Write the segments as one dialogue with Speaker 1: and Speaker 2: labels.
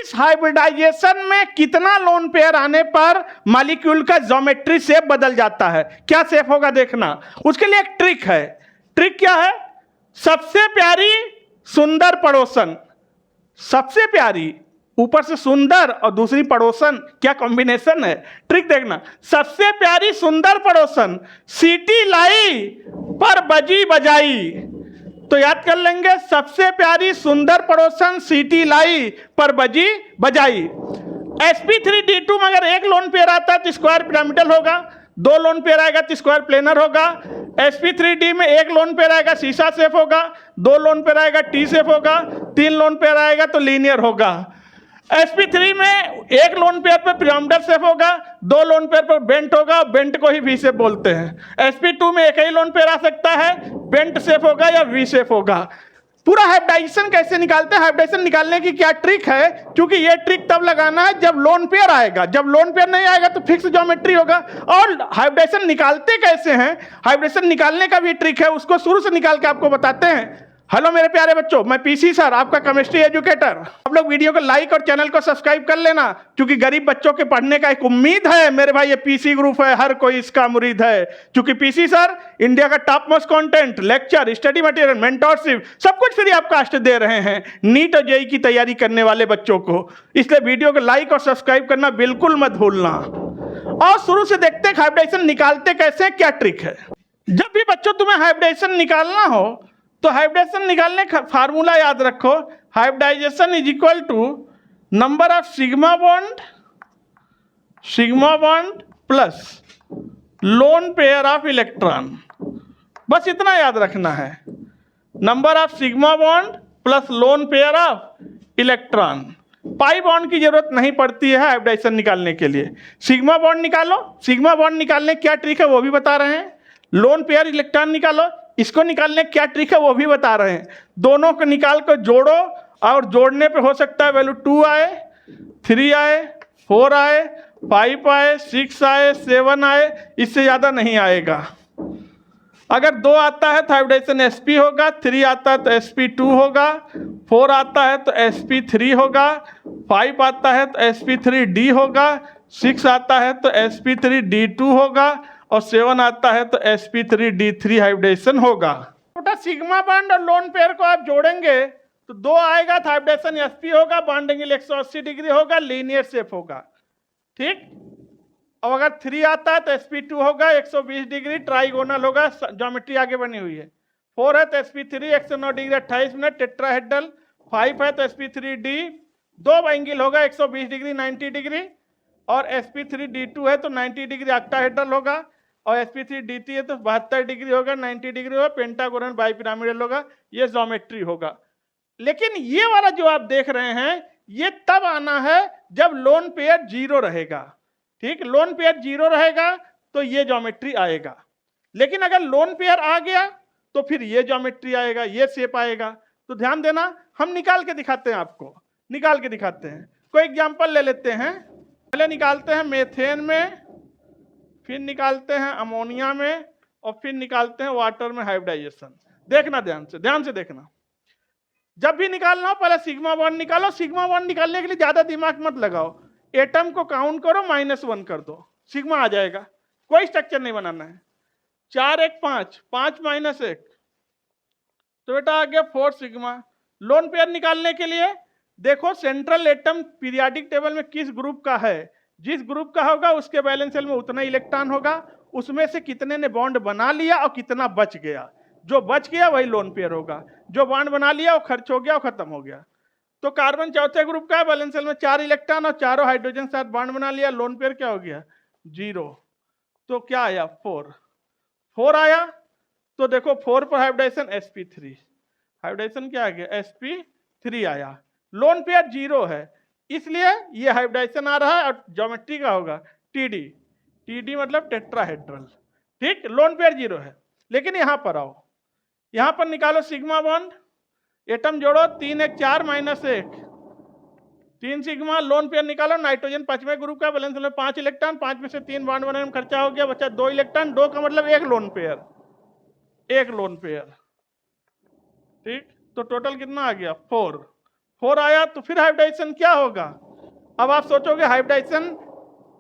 Speaker 1: इस हाइब्रिडाइजेशन में कितना लोन पेयर आने पर मॉलिक्यूल का ज्योमेट्री शेप बदल जाता है? क्या शेप होगा देखना। उसके लिए एक ट्रिक है। ट्रिक क्या है? सबसे प्यारी सुंदर पड़ोसन, सबसे प्यारी ऊपर से सुंदर और दूसरी पड़ोसन, क्या कॉम्बिनेशन है। ट्रिक देखना। सबसे प्यारी सुंदर पड़ोसन सीटी लाई पर बजी बजाई। तो याद कर लेंगे, सबसे प्यारी सुंदर पड़ोसन सीटी लाई पर बजी बजाई। sp3d2 में अगर एक लोन पेयर आता है तो स्क्वायर पिरामिडल होगा, दो लोन पेयर आएगा तो स्क्वायर प्लेनर होगा। sp3d में एक लोन पेयर आएगा सीसा शेप होगा, दो लोन पेयर आएगा टी शेप होगा, तीन लोन पेयर आएगा तो लीनियर होगा। sp3 में एक लोन पेयर पर पिरामिडल शेप होगा, दो लोन पेयर पर बेंट होगा, बेंट को ही वी शेप बोलते हैं। sp2 में एक ही लोन पेयर आ सकता है, बेंट शेप होगा या वी शेप होगा। पूरा हाइब्रिडाइजेशन कैसे निकालते हैं? हाइब्रिडाइजेशन निकालने की क्या ट्रिक है? क्योंकि ये ट्रिक तब लगाना है जब लोन पेयर आएगा, जब लोन पेयर नहीं आएगा तो फिक्स ज्योमेट्री होगा। और हाइब्रिडाइजेशन निकालते कैसे हैं? हाइब्रिडाइजेशन निकालने का भी ट्रिक है, उसको शुरू से निकाल के आपको बताते हैं। हेलो मेरे प्यारे बच्चों, मैं पीसी सर, आपका केमिस्ट्री एजुकेटर। आप लोग वीडियो को लाइक और चैनल को सब्सक्राइब कर लेना, क्योंकि गरीब बच्चों के पढ़ने का एक उम्मीद है मेरे भाई। ये पीसी ग्रुप है, हर कोई इसका मुरीद है। क्योंकि पीसी सर इंडिया का top most content, lecture, study material, mentorship सब कुछ फ्री ऑफ कास्ट दे रहे हैं नीट और जेई की तैयारी करने वाले बच्चों को। इसलिए वीडियो को लाइक और सब्सक्राइब करना बिल्कुल मत भूलना। और शुरू से देखते हैं हाइब्रिडाइजेशन निकालते कैसे, क्या ट्रिक है। जब भी बच्चों तुम्हें हाइब्रिडाइजेशन निकालना हो तो हाइब्रिडाइजेशन निकालने का फार्मूला याद रखो। Hybridization is equal to number of sigma bond plus lone pair of electron. बस इतना याद रखना है, number of sigma bond plus lone pair of electron. Pi bond की जरूरत नहीं पड़ती है हाइब्रिडाइजेशन निकालने के लिए। सिग्मा बॉन्ड निकालो, सिग्मा बॉन्ड निकालने क्या ट्रिक है वो भी बता रहे हैं। लोन पेयर इलेक्ट्रॉन निकालो, इसको निकालने क्या ट्रिक है वो भी बता रहे हैं। दोनों को निकाल कर जोड़ो, और जोड़ने पे हो सकता है वैल्यू 2 आए, 3 आए, 4 आए, 5 आए, 6 आए, 7 आए, इससे ज़्यादा नहीं आएगा। अगर 2 आता है तो हाइब्रिडाइजेशन sp होगा, 3 आता है तो sp2 होगा, 4 आता है तो sp3 होगा, 5 आता है तो sp3d होगा, 6 आता है तो sp3d2 होगा, और 7 आता है तो sp3d3 हाइब्रिडेशन होगा। छोटा सिग्मा बॉन्ड और लोन पेयर को आप जोड़ेंगे तो 2 आएगा तो हाइब्रिडेशन sp होगा, बॉन्ड एंगल 180 डिग्री होगा, लीनियर शेप होगा। ठीक। और अगर 3 आता है तो sp2 होगा, 120 डिग्री ट्राइगोनल होगा, ज्योमेट्री आगे बनी हुई है। 4 है तो sp3 109 डिग्री 28 मिनट टेट्राहेड्रल। 5 है तो sp3d 2 एंगल होगा 120 डिग्री 90 डिग्री, और sp3d2 है तो 90 डिग्री ऑक्टाहेड्रल होगा, और sp3d3 है तो 72 डिग्री होगा, 90 डिग्री होगा, पेंटागोनल बाइपिरामिडल होगा। ये ज्योमेट्री होगा। लेकिन ये वाला जो आप देख रहे हैं ये तब आना है जब लोन पेयर 0 रहेगा। ठीक, लोन पेयर 0 रहेगा तो ये ज्योमेट्री आएगा। लेकिन अगर लोन पेयर आ गया तो फिर ये ज्योमेट्री आएगा, ये शेप आएगा। तो ध्यान देना, हम निकाल के दिखाते हैं आपको, निकाल के दिखाते हैं। कोई एग्जाम्पल ले लेते हैं। पहले निकालते हैं मेथेन में, फिर निकालते हैं अमोनिया में, और फिर निकालते हैं वाटर में हाइब्रिडाइजेशन। देखना ध्यान से देखना। जब भी निकालना हो पहले सिग्मा बॉन्ड निकालो। सिग्मा बॉन्ड निकालने के लिए ज्यादा दिमाग मत लगाओ, एटम को काउंट करो, -1 कर दो, सिग्मा आ जाएगा। कोई स्ट्रक्चर नहीं बनाना है। 4 1 5, 5 - 1 तो बेटा आ गया 4 सिग्मा। लोन पेयर निकालने के लिए देखो सेंट्रल एटम पीरियोडिक टेबल में किस ग्रुप का है। जिस ग्रुप का होगा उसके वैलेंस शेल में उतना इलेक्ट्रॉन होगा, उसमें से कितने ने बॉन्ड बना लिया और कितना बच गया। जो बच गया वही लोन पेयर होगा, जो बॉन्ड बना लिया वो खर्च हो गया और खत्म हो गया। तो कार्बन चौथे ग्रुप का है, वैलेंस शेल में 4 इलेक्ट्रॉन और चारों हाइड्रोजन साथ बॉन्ड बना लिया, लोन पेयर क्या हो गया 0। तो क्या आया 4 आया। तो देखो 4 पर हाइब्रिडाइजेशन sp3, हाइब्रिडाइजेशन क्या आ गया sp3 आया। लोन पेयर 0 है इसलिए ये हाइब्रिडाइजेशन आ रहा है, और ज्योमेट्री का होगा टीडी मतलब टेट्राहेड्रल। ठीक, लोन पेयर 0 है। लेकिन यहां पर आओ, यहां पर निकालो सिग्मा बॉन्ड, एटम जोड़ो, 3 1 4 -1 3 सिग्मा। लोन पेयर निकालो, नाइट्रोजन 5वें ग्रुप का, वैलेंस में 5 इलेक्ट्रॉन, 5 में से 3 बॉन्ड बनाने में खर्चा हो गया, बचा 2 इलेक्ट्रॉन। 2 का मतलब 1 लोन पेयर। ठीक, तो टोटल कितना आ गया 4। 4 आया तो फिर हाइब्रिडाइजेशन क्या होगा? अब आप सोचोगे हाइब्रिडाइजेशन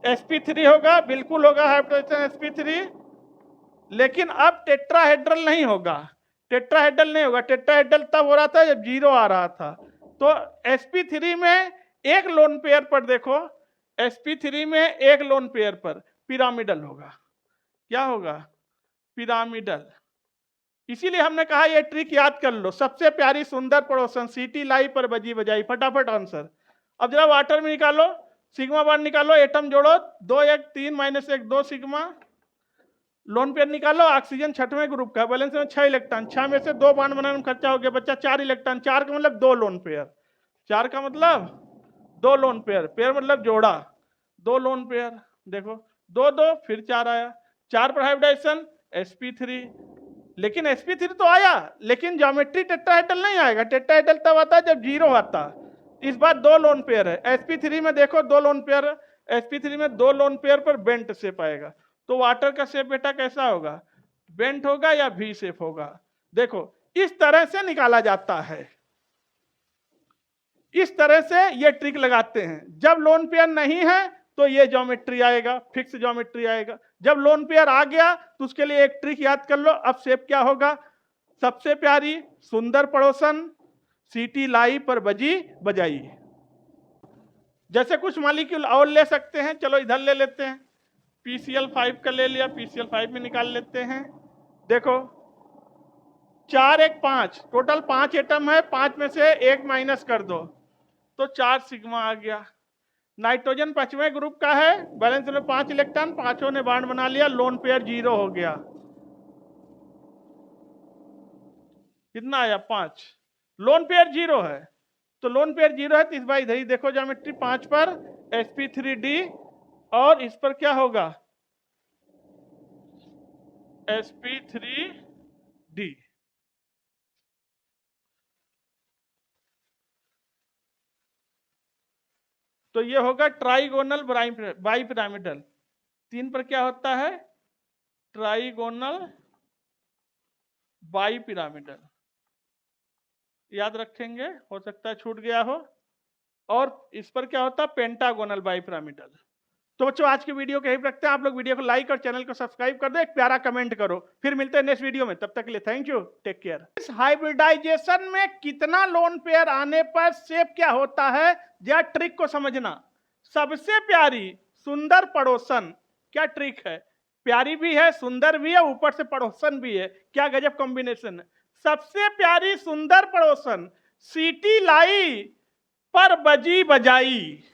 Speaker 1: sp3 होगा, बिल्कुल होगा हाइब्रिडाइजेशन sp3, लेकिन अब टेट्राहेड्रल नहीं होगा। टेट्राहेड्रल नहीं होगा, टेट्राहेड्रल तब हो रहा था जब 0 आ रहा था। तो sp3 में एक लोन पेयर पर देखो, sp3 में एक लोन पेयर पर पिरामिडल होगा। क्या होगा? पिरामिडल। इसीलिए हमने कहा ये ट्रिक याद कर लो। सबसे प्यारी सुंदर पड़ोसन, सीटी लाई पर बजी बजाई, फटाफट आंसर। अब जरा वाटर में निकालो, सिग्मा बॉन्ड निकालो, एटम जोड़ो, 2 1 3 माइनस 1 2 सिग्मा। लोन पेयर निकालो, ऑक्सीजन छठवें ग्रुप का, बैलेंस में 6 इलेक्ट्रॉन, 6 में से 2 बॉन्ड बनाने में खर्चा हो गया, बच्चा 4 इलेक्ट्रॉन। 4 का मतलब 2 लोन पेयर, 4 का मतलब 2 लोन पेयर, पेयर मतलब जोड़ा, 2 लोन पेयर। देखो 2 2 फिर 4 आया, 4 पर हाइब्रिडाइजेशन sp3, लेकिन sp3 तो आया, लेकिन ज्योमेट्री टेट्राहेड्रल नहीं आएगा। टेट्राहेड्रल तब आता है जब 0 आता। इस बार 2 लोन पेयर है, sp3 में देखो 2 लोन पेयर है, sp3 में 2 लोन पेयर पर बेंट शेप आएगा। तो वाटर का शेप बेटा कैसा होगा? बेंट होगा या वी शेप होगा? देखो इस तरह से निकाला जाता है, इस तरह से ये ट्रिक लगाते हैं। जब लोन पेयर नहीं है तो ये ज्योमेट्री आएगा, फिक्स ज्योमेट्री आएगा। जब लोन पेयर आ गया तो उसके लिए एक ट्रिक याद कर लो। अब शेप क्या होगा? सबसे प्यारी सुंदर पड़ोसन, सीटी लाई पर बजी बजाई। जैसे कुछ मॉलिक्यूल और ले सकते हैं, चलो इधर ले लेते हैं। PCl5 का ले लिया, PCl5 में निकाल लेते हैं। देखो 4 1 5, टोटल 5 एटम है, 5 में से 1 माइनस कर दो तो 4 सिग्मा आ गया। नाइट्रोजन 5वें ग्रुप का है, बैलेंस में 5 इलेक्ट्रॉन, पांचों ने बॉन्ड बना लिया, लोन पेयर 0 हो गया। कितना आया? 5। लोन पेयर 0 है, तो लोन पेयर 0 है तो इस बार इधर ही देखो ज्योमेट्री, 5 पर sp3d और इस पर क्या होगा? sp3d। तो ये होगा ट्राइगोनल बाई पिरामिडल। 3 पर क्या होता है? Trigonal bi pyramidal. याद रखेंगे, हो सकता है छूट गया हो। और इस पर क्या होता है? Pentagonal bi pyramidal. तो बच्चों आज की वीडियो को यहीं पर रखते हैं। आप लोग वीडियो को लाइक और चैनल को सब्सक्राइब कर दो, एक प्यारा कमेंट करो। फिर मिलते हैं नेक्स्ट वीडियो में, तब तक के लिए थैंक यू, टेक केयर। इस हाइब्रिडाइजेशन में कितना लोन पेयर आने पर शेप क्या होता है, यह ट्रिक को समझना। सबसे प्यारी सुंदर पड़ोसन, क्या ट्रिक है? प्यारी भी है, सुंदर भी है, ऊपर से पड़ोसन भी है, क्या गजब कॉम्बिनेशन है। सबसे प्यारी सुंदर पड़ोसन, सीटी लाई पर बजी बजाई।